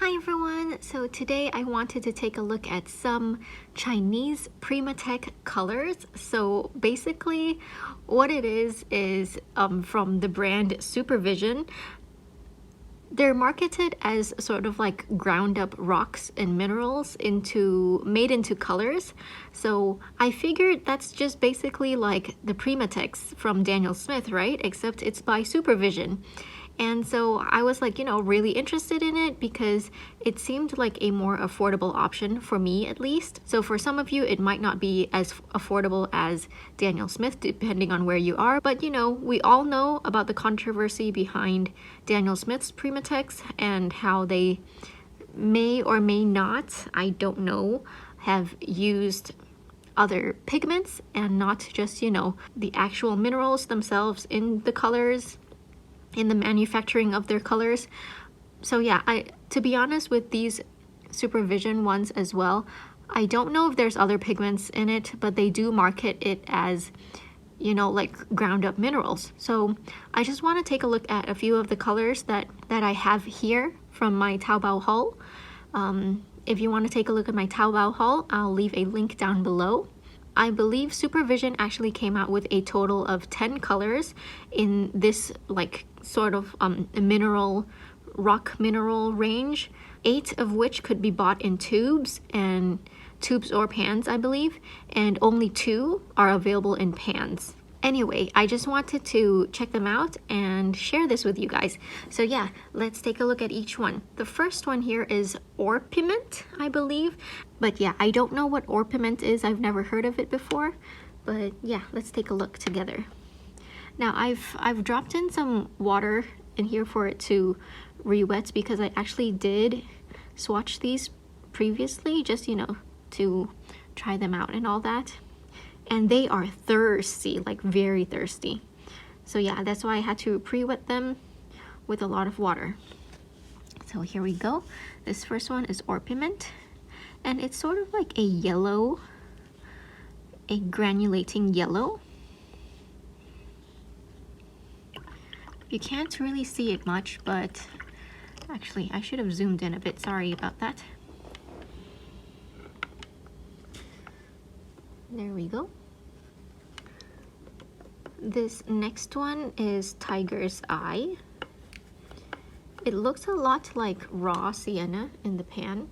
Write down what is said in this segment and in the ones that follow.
Hi everyone! So today I wanted to take a look at some Chinese Primatech colors. So basically what it is from the brand Supervision. They're marketed as sort of like ground up rocks and minerals made into colors. So I figured that's just basically like the Primatechs from Daniel Smith, right? Except it's by Supervision. And so I was like, really interested in it because it seemed like a more affordable option for me at least. So for some of you, it might not be as affordable as Daniel Smith, depending on where you are. But we all know about the controversy behind Daniel Smith's Primatechs and how they may or may not, I don't know, have used other pigments and not just, the actual minerals themselves in the colors, in the manufacturing of their colors. So yeah, to be honest with these Supervision ones as well, I don't know if there's other pigments in it, but they do market it as, like ground up minerals. So I just want to take a look at a few of the colors that I have here from my Taobao haul. If you want to take a look at my Taobao haul, I'll leave a link down below. I believe Supervision actually came out with a total of 10 colors in this like sort of rock mineral range, 8 of which could be bought in tubes or pans, I believe, and only 2 are available in pans. Anyway, I just wanted to check them out and share this with you guys. So yeah, let's take a look at each one. The first one here is pigment, I believe. But yeah, I don't know what pigment is. I've never heard of it before. But yeah, let's take a look together. Now I've dropped in some water in here for it to re-wet because I actually did swatch these previously, just to try them out and all that. And they are thirsty, like very thirsty. So yeah, that's why I had to pre-wet them with a lot of water. So here we go. This first one is pigment, and it's sort of like a yellow, a granulating yellow. You can't really see it much, but actually I should have zoomed in a bit. Sorry about that. There we go. This next one is Tiger's Eye. It looks a lot like raw sienna in the pan.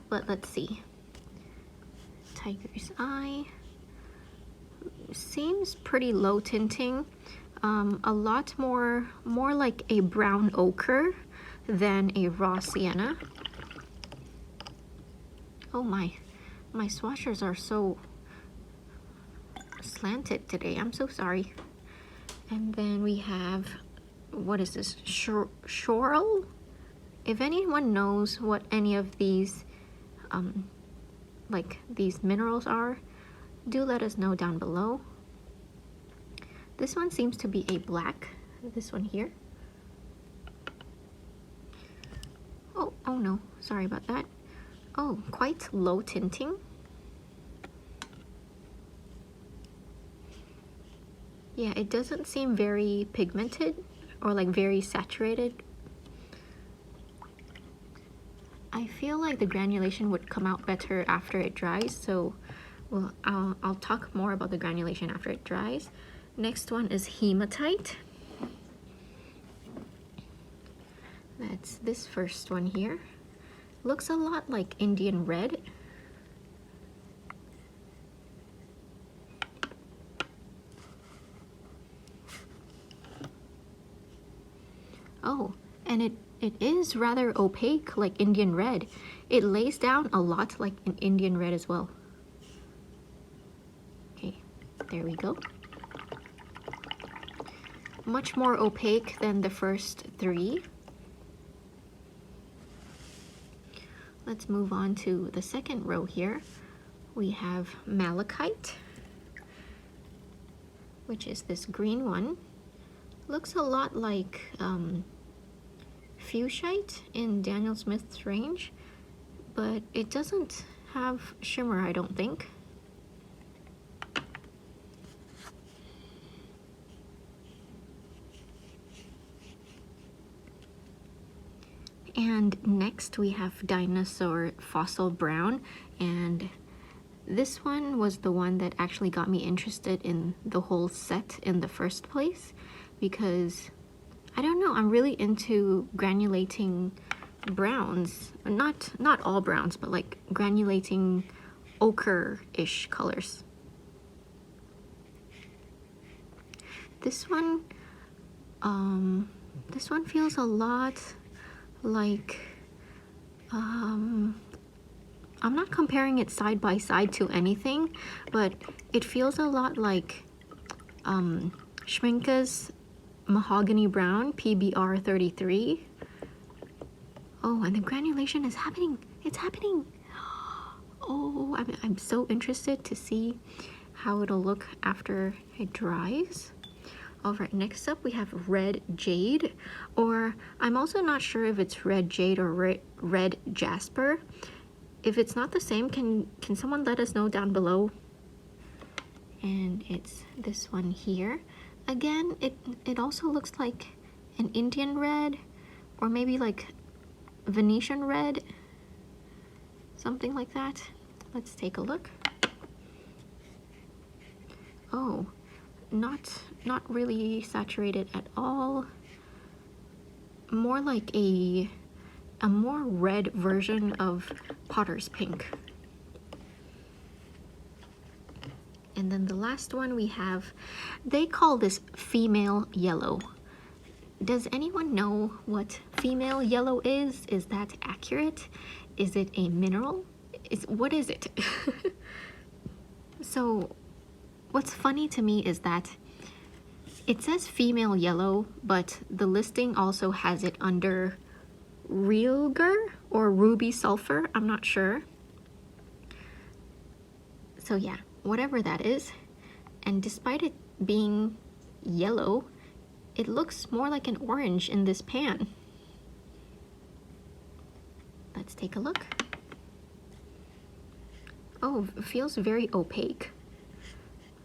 But let's see. Tiger's Eye seems pretty low tinting. A lot more like a brown ochre than a raw sienna. Oh my swatchers are so slanted today. I'm so sorry. And then we have, what is this? Schorl? If anyone knows what any of these like these minerals are, do let us know down below. This one seems to be a black, this one here. Oh no, sorry about that. Oh, quite low tinting. Yeah, it doesn't seem very pigmented or like very saturated. I feel like the granulation would come out better after it dries, so I'll talk more about the granulation after it dries. Next one is hematite. That's this first one here. Looks a lot like Indian red. Oh, and it is rather opaque like Indian red. It lays down a lot like an Indian red as well. Okay, there we go. Much more opaque than the first 3. Let's move on to the second row here. We have malachite, which is this green one. Looks a lot like fuchsite in Daniel Smith's range, but it doesn't have shimmer, I don't think. And next we have Dinosaur Fossil Brown, and this one was the one that actually got me interested in the whole set in the first place, because I don't know, I'm really into granulating browns. Not all browns, but like granulating ochre-ish colors. This one feels a lot like, I'm not comparing it side by side to anything, but it feels a lot like Schminke's Mahogany Brown PBR 33. Oh, and the granulation is happening. It's happening. Oh, I'm so interested to see how it'll look after it dries. All right, next up we have Red Jade, or I'm also not sure if it's Red Jade or Red Jasper. If it's not the same, can someone let us know down below? And it's this one here. Again, it also looks like an Indian red, or maybe like Venetian red, something like that. Let's take a look. Oh, not really saturated at all. More like a more red version of Potter's Pink. And then the last one we have, they call this female yellow. Does anyone know what female yellow is? Is that accurate? Is it a mineral? What is it? So what's funny to me is that it says female yellow, but the listing also has it under realgar or ruby sulfur. I'm not sure. So yeah, whatever that is. And despite it being yellow, it looks more like an orange in this pan. Let's take a look. Oh, it feels very opaque.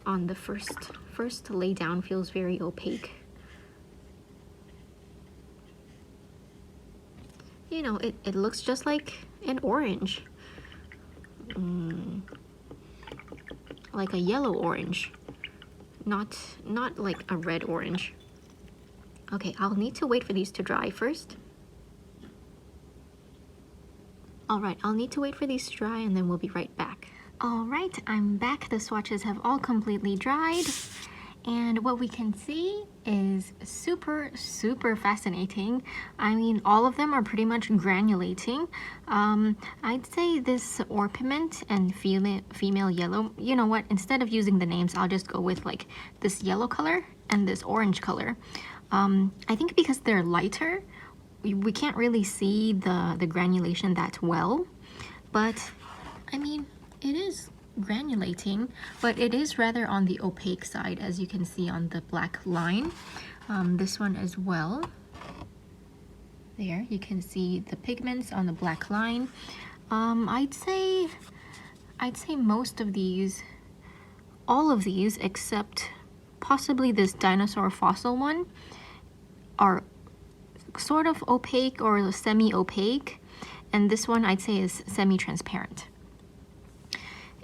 On the first lay down feels very opaque. You know, it looks just like an orange. Like a yellow orange. Not like a red orange. Okay, I'll need to wait for these to dry first. Alright, I'll need to wait for these to dry and then we'll be right back. Alright, I'm back. The swatches have all completely dried. And what we can see is super fascinating. I mean, all of them are pretty much granulating. I'd say this orpiment and female yellow, you know what, instead of using the names, I'll just go with like this yellow color and this orange color. I think because they're lighter, we can't really see the granulation that well, but I mean, it is granulating, but it is rather on the opaque side, as you can see on the black line. This one as well. There, you can see the pigments on the black line. I'd say most of these, all of these, except possibly this dinosaur fossil one, are sort of opaque or semi-opaque, and this one I'd say is semi-transparent.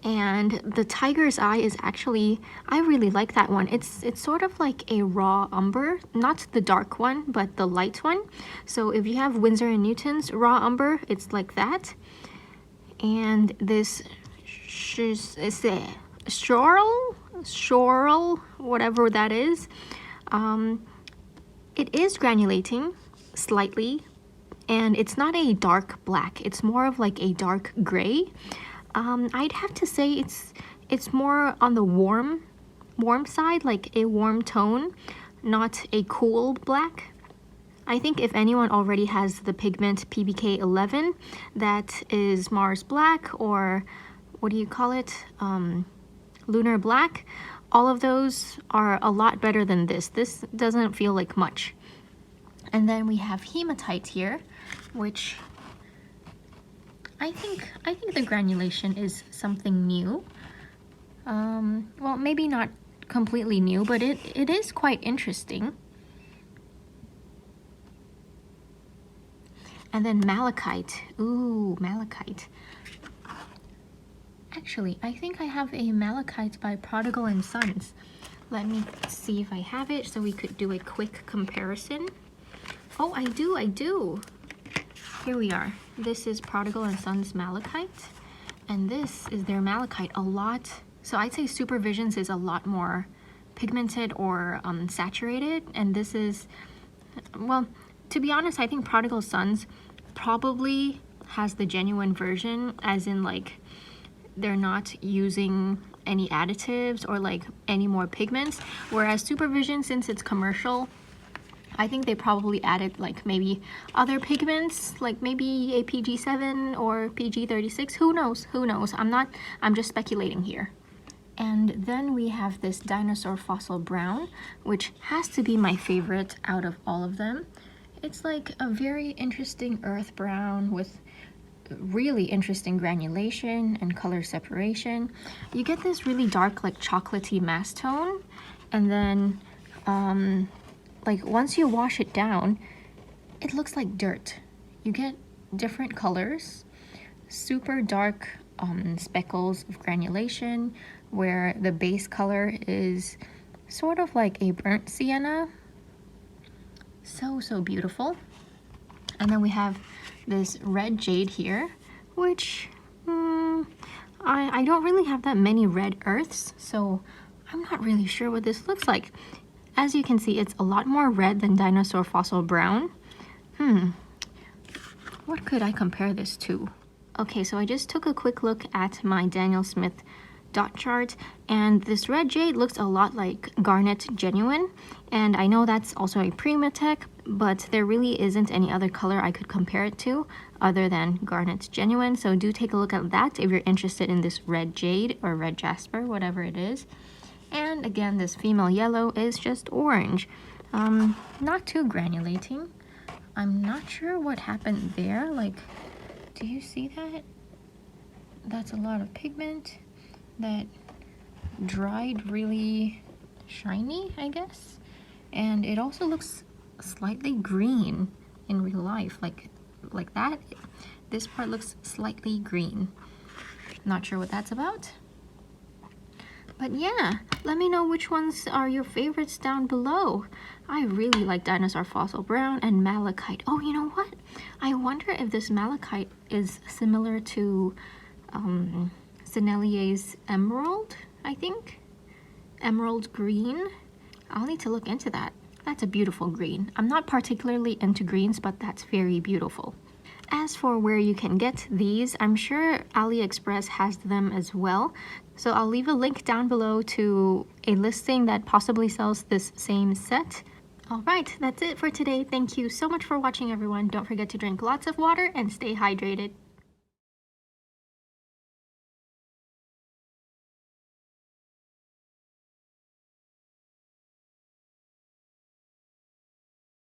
And the tiger's eye is actually, I really like that one. It's sort of like a raw umber, not the dark one, but the light one. So if you have Winsor & Newton's raw umber, it's like that. And this is a shoral, whatever that is. It is granulating slightly, and it's not a dark black. It's more of like a dark gray. I'd have to say it's more on the warm side, like a warm tone, not a cool black. I think if anyone already has the pigment PBK 11, that is Mars Black, or what do you call it, Lunar Black, all of those are a lot better than this. This doesn't feel like much. And then we have hematite here, which I think the granulation is something new. Well, maybe not completely new, but it is quite interesting. And then malachite. Ooh, malachite. Actually, I think I have a malachite by Prodigal and Sons. Let me see if I have it so we could do a quick comparison. Oh, I do. Here we are. This is Prodigal and Sons malachite, and this is their malachite. A lot, so I'd say Supervisions is a lot more pigmented or saturated, and this is, well, to be honest, I think Prodigal Sons probably has the genuine version, as in like they're not using any additives or like any more pigments, whereas Supervision, since it's commercial, I think they probably added like maybe other pigments, like maybe a PG7 or PG36. Who knows? I'm just speculating here. And then we have this Dinosaur Fossil Brown, which has to be my favorite out of all of them. It's like a very interesting earth brown with really interesting granulation and color separation. You get this really dark, like chocolatey mass tone, and then like once you wash it down, it looks like dirt. You get different colors, super dark speckles of granulation, where the base color is sort of like a burnt sienna. So beautiful. And then we have this red jade here, which I don't really have that many red earths, so I'm not really sure what this looks like. As you can see, it's a lot more red than Dinosaur Fossil Brown. What could I compare this to? Okay, so I just took a quick look at my Daniel Smith dot chart, and this red jade looks a lot like Garnet Genuine, and I know that's also a Primatech, but there really isn't any other color I could compare it to other than Garnet Genuine, so do take a look at that if you're interested in this red jade or red jasper, whatever it is. And again, this female yellow is just orange. Not too granulating. I'm not sure what happened there. Like, do you see that? That's a lot of pigment that dried really shiny, I guess. And it also looks slightly green in real life, like that. This part looks slightly green. Not sure what that's about. But yeah, let me know which ones are your favorites down below. I really like Dinosaur Fossil Brown and Malachite. Oh, you know what? I wonder if this Malachite is similar to Sennelier's Emerald, I think. Emerald green. I'll need to look into that. That's a beautiful green. I'm not particularly into greens, but that's very beautiful. As for where you can get these, I'm sure AliExpress has them as well. So I'll leave a link down below to a listing that possibly sells this same set. Alright, that's it for today. Thank you so much for watching, everyone. Don't forget to drink lots of water and stay hydrated.